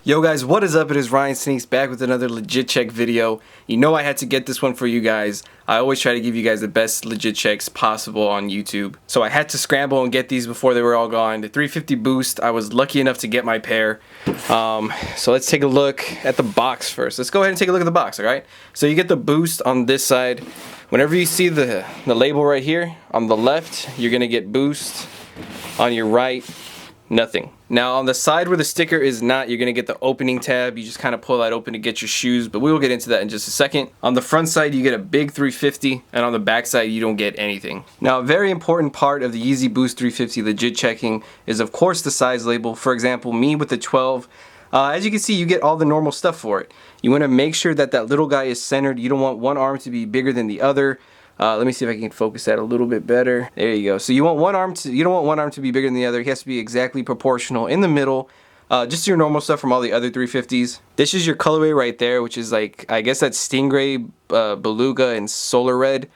Yo guys, what is up? It is Ryan Sneaks back with another legit check video. You know I had to get this one for you guys. I always try to give you guys the best legit checks possible on YouTube. So I had to scramble and get these before they were all gone. The 350 boost, I was lucky enough to get my pair. So let's take a look at the box first. Let's go ahead and take a look at the box, alright? So you get the boost on this side. Whenever you see the label right here, on the left, you're gonna get boost. On your right, nothing. Now on the side where the sticker is not, you're gonna get the opening tab. You just kind of pull that open to get your shoes, but we will get into that in just a second. On the front side you get a big 350, and on the back side you don't get anything. Now a very important part of the Yeezy Boost 350 legit checking is of course the size label. For example, me with the 12, as you can see, you get all the normal stuff for it. You want to make sure that that little guy is centered. You don't want one arm to be bigger than the other. Let me see if I can focus that a little bit better. There you go. So you want you don't want one arm to be bigger than the other. He has to be exactly proportional in the middle. Just your normal stuff from all the other 350s. This is your colorway right there, which is like, I guess that's Stingray, Beluga, and Solar Red.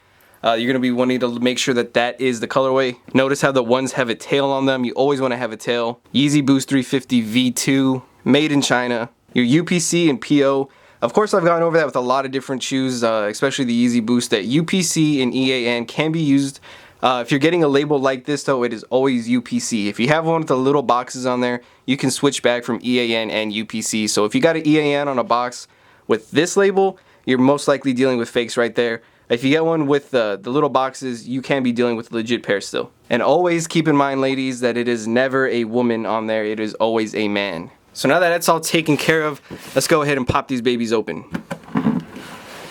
You're going to be wanting to make sure that that is the colorway. Notice how the ones have a tail on them. You always want to have a tail. Yeezy Boost 350 V2, made in China. Your UPC and PO. Of course, I've gone over that with a lot of different shoes, especially the Yeezy Boost, that UPC and EAN can be used. If you're getting a label like this, though, it is always UPC. If you have one with the little boxes on there, you can switch back from EAN and UPC. So if you got an EAN on a box with this label, you're most likely dealing with fakes right there. If you get one with the little boxes, you can be dealing with a legit pair still. And always keep in mind, ladies, that it is never a woman on there. It is always a man. So now that that's all taken care of, let's go ahead and pop these babies open.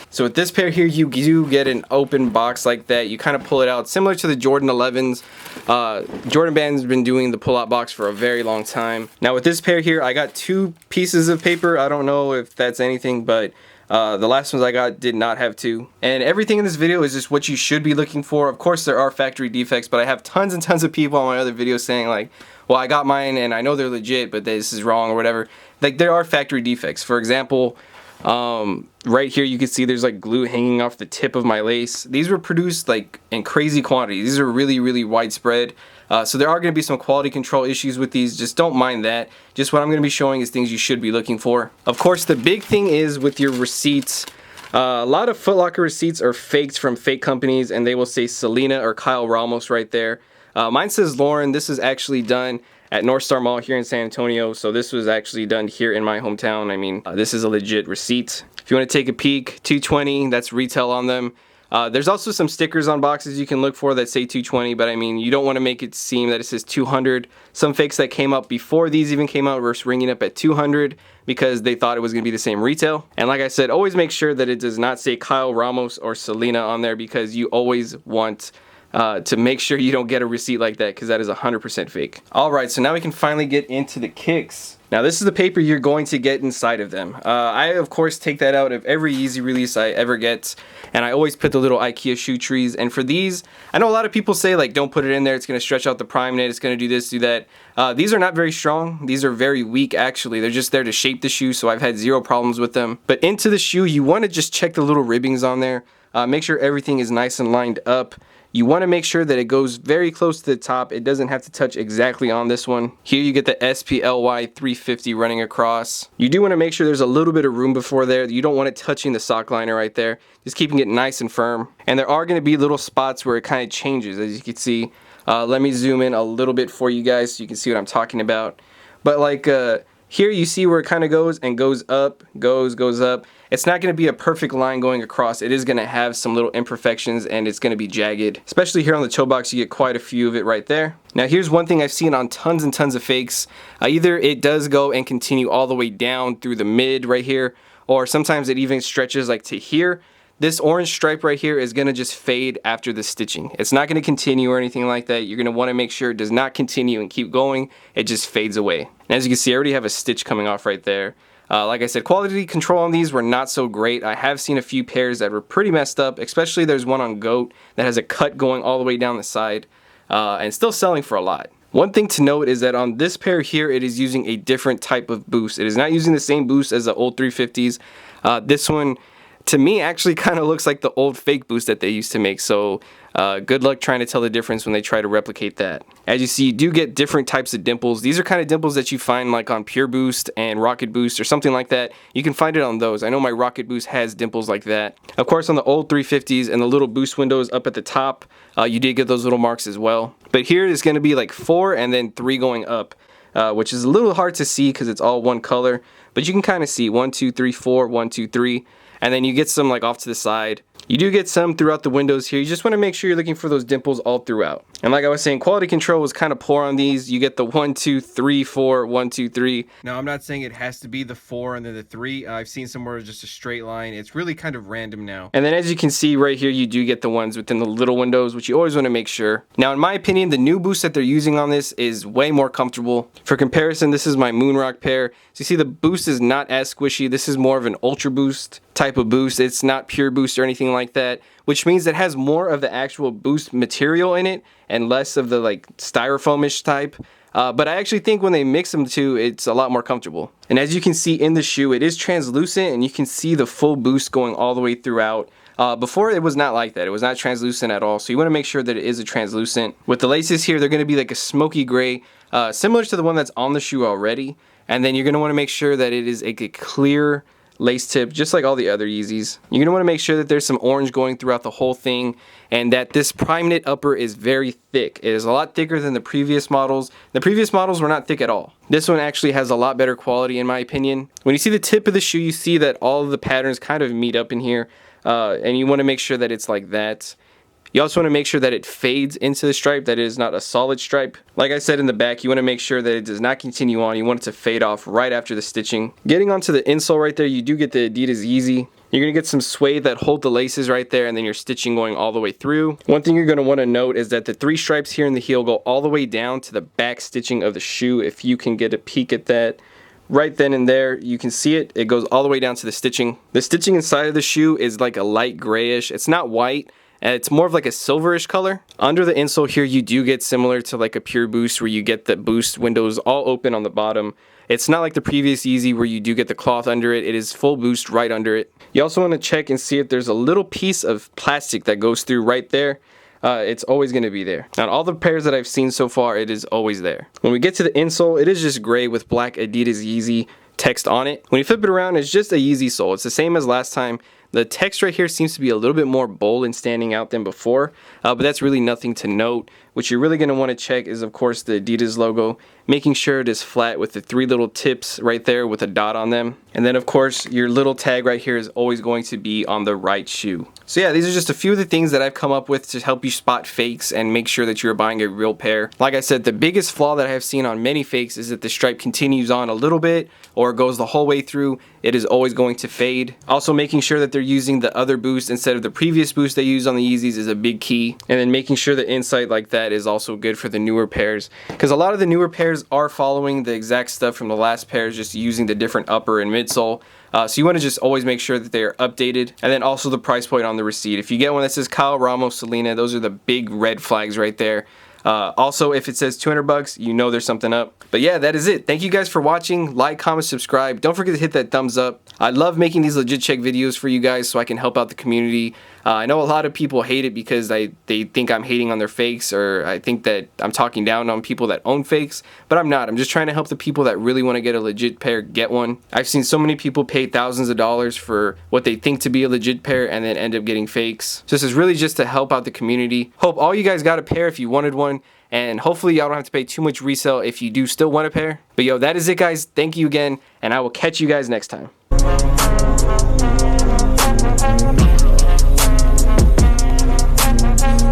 So with this pair here, you do get an open box like that. You kind of pull it out, similar to the Jordan 11s. Jordan Band's been doing the pull-out box for a very long time. Now with this pair here, I got two pieces of paper. I don't know if that's anything, but the last ones I got did not have two. And everything in this video is just what you should be looking for. Of course, there are factory defects, but I have tons and tons of people on my other videos saying like, well, I got mine and I know they're legit, but this is wrong or whatever. Like, there are factory defects. For example, right here you can see there's like glue hanging off the tip of my lace. These were produced like in crazy quantities. These are really widespread. So there are going to be some quality control issues with these. Just don't mind that. Just what I'm going to be showing is things you should be looking for. Of course, the big thing is with your receipts. A lot of Foot Locker receipts are faked from fake companies, and they will say Selena or Kyle Ramos right there. Mine says Lauren. This is actually done at North Star Mall here in San Antonio, so this was actually done here in my hometown. I mean, this is a legit receipt. If you want to take a peek, $220, that's retail on them. There's also some stickers on boxes you can look for that say $220, but I mean, you don't want to make it seem that it says $200. Some fakes that came out before these even came out were ringing up at $200 because they thought it was going to be the same retail. And like I said, always make sure that it does not say Kyle Ramos or Selena on there, because you always want to make sure you don't get a receipt like that, because that is 100% fake. Alright, so now we can finally get into the kicks. Now this is the paper you're going to get inside of them. I of course take that out of every Yeezy release I ever get, and I always put the little IKEA shoe trees. And for these, I know a lot of people say like don't put it in there, it's going to stretch out the prime knit, it's going to do this, do that. These are not very strong. These are very weak actually. They're just there to shape the shoe, so I've had zero problems with them. But into the shoe, you want to just check the little ribbings on there. Make sure everything is nice and lined up. You want to make sure that it goes very close to the top. It doesn't have to touch exactly on this one. Here you get the SPLY 350 running across. You do want to make sure there's a little bit of room before there. You don't want it touching the sock liner right there. Just keeping it nice and firm. And there are going to be little spots where it kind of changes, as you can see. Let me zoom in a little bit for you guys so you can see what I'm talking about. But like here you see where it kind of goes and goes up, goes up. It's not going to be a perfect line going across. It is going to have some little imperfections, and it's going to be jagged. Especially here on the toe box, you get quite a few of it right there. Now here's one thing I've seen on tons and tons of fakes. Either it does go and continue all the way down through the mid right here, or sometimes it even stretches like to here. This orange stripe right here is going to just fade after the stitching. It's not going to continue or anything like that. You're going to want to make sure it does not continue and keep going. It just fades away. And as you can see, I already have a stitch coming off right there. Like I said, quality control on these were not so great. I have seen a few pairs that were pretty messed up, especially there's one on Goat that has a cut going all the way down the side, and still selling for a lot. One thing to note is that on this pair here, it is using a different type of boost. It is not using the same boost as the old 350s. This one, to me, actually kind of looks like the old fake boost that they used to make. So Good luck trying to tell the difference when they try to replicate that. As you see, you do get different types of dimples. These are kind of dimples that you find like on Pure Boost and Rocket Boost or something like that. You can find it on those. I know my Rocket Boost has dimples like that. Of course, on the old 350s and the little boost windows up at the top, you did get those little marks as well. But here it's going to be like 4 and then 3 going up, which is a little hard to see because it's all one color. But you can kind of see 1, 2, 3, 4, 1, 2, 3. And then you get some like off to the side. You do get some throughout the windows here. You just want to make sure you're looking for those dimples all throughout. And like I was saying, quality control was kind of poor on these. You get the 1, 2, 3, 4, 1, 2, 3. Now I'm not saying it has to be the 4 and then the 3. I've seen somewhere just a straight line. It's really kind of random now. And then as you can see right here, you do get the ones within the little windows, which you always want to make sure. Now in my opinion, the new boost that they're using on this is way more comfortable. For comparison, this is my Moonrock pair. So you see the boost is not as squishy. This is more of an ultra boost type of boost. It's not pure boost or anything like that, which means it has more of the actual boost material in it and less of the like styrofoamish type. But I actually think when they mix them two, it's a lot more comfortable. And as you can see in the shoe, it is translucent and you can see the full boost going all the way throughout. Before it was not like that. It was not translucent at all. So you want to make sure that it is a translucent. With the laces here, they're going to be like a smoky gray, similar to the one that's on the shoe already. And then you're going to want to make sure that it is a clear lace tip, just like all the other Yeezys. You're going to want to make sure that there's some orange going throughout the whole thing and that this prime knit upper is very thick. It is a lot thicker than the previous models. The previous models were not thick at all. This one actually has a lot better quality in my opinion. When you see the tip of the shoe, you see that all of the patterns kind of meet up in here, and you want to make sure that it's like that. You also want to make sure that it fades into the stripe, that it is not a solid stripe. Like I said in the back, you want to make sure that it does not continue on. You want it to fade off right after the stitching. Getting onto the insole right there, you do get the Adidas Yeezy. You're going to get some suede that hold the laces right there, and then your stitching going all the way through. One thing you're going to want to note is that the 3 stripes here in the heel go all the way down to the back stitching of the shoe. If you can get a peek at that. Right then and there, you can see it. It goes all the way down to the stitching. The stitching inside of the shoe is like a light grayish. It's not white. And it's more of like a silverish color. Under the insole here, you do get similar to like a Pure Boost where you get the boost windows all open on the bottom. It's not like the previous Yeezy where you do get the cloth under it. It is full boost right under it. You also want to check and see if there's a little piece of plastic that goes through right there. It's always going to be there. Now, all the pairs that I've seen so far, it is always there. When we get to the insole, it is just gray with black Adidas Yeezy text on it. When you flip it around, it's just a Yeezy sole. It's the same as last time. The text right here seems to be a little bit more bold and standing out than before, but that's really nothing to note. What you're really going to want to check is, of course, the Adidas logo, making sure it is flat with the 3 little tips right there with a dot on them. And then, of course, your little tag right here is always going to be on the right shoe. So yeah, these are just a few of the things that I've come up with to help you spot fakes and make sure that you're buying a real pair. Like I said, the biggest flaw that I have seen on many fakes is that the stripe continues on a little bit or goes the whole way through. It is always going to fade. Also, making sure that they're using the other boost instead of the previous boost they used on the Yeezys is a big key. And then making sure the insight like that is also good for the newer pairs, because a lot of the newer pairs are following the exact stuff from the last pairs, just using the different upper and midsole. So you want to just always make sure that they are updated. And then also the price point on the receipt. If you get one that says Kyle Ramos Selena, those are the big red flags right there. Also, if it says 200 bucks, you know there's something up. But yeah, that is it. Thank you guys for watching. Like, comment, subscribe. Don't forget to hit that thumbs up. I love making these legit check videos for you guys so I can help out the community. I know a lot of people hate it because they think I'm hating on their fakes, or I think that I'm talking down on people that own fakes, but I'm not. I'm just trying to help the people that really want to get a legit pair get one. I've seen so many people pay thousands of dollars for what they think to be a legit pair and then end up getting fakes. So this is really just to help out the community. Hope all you guys got a pair if you wanted one, and hopefully y'all don't have to pay too much resale if you do still want a pair. But yo, that is it guys. Thank you again, and I will catch you guys next time.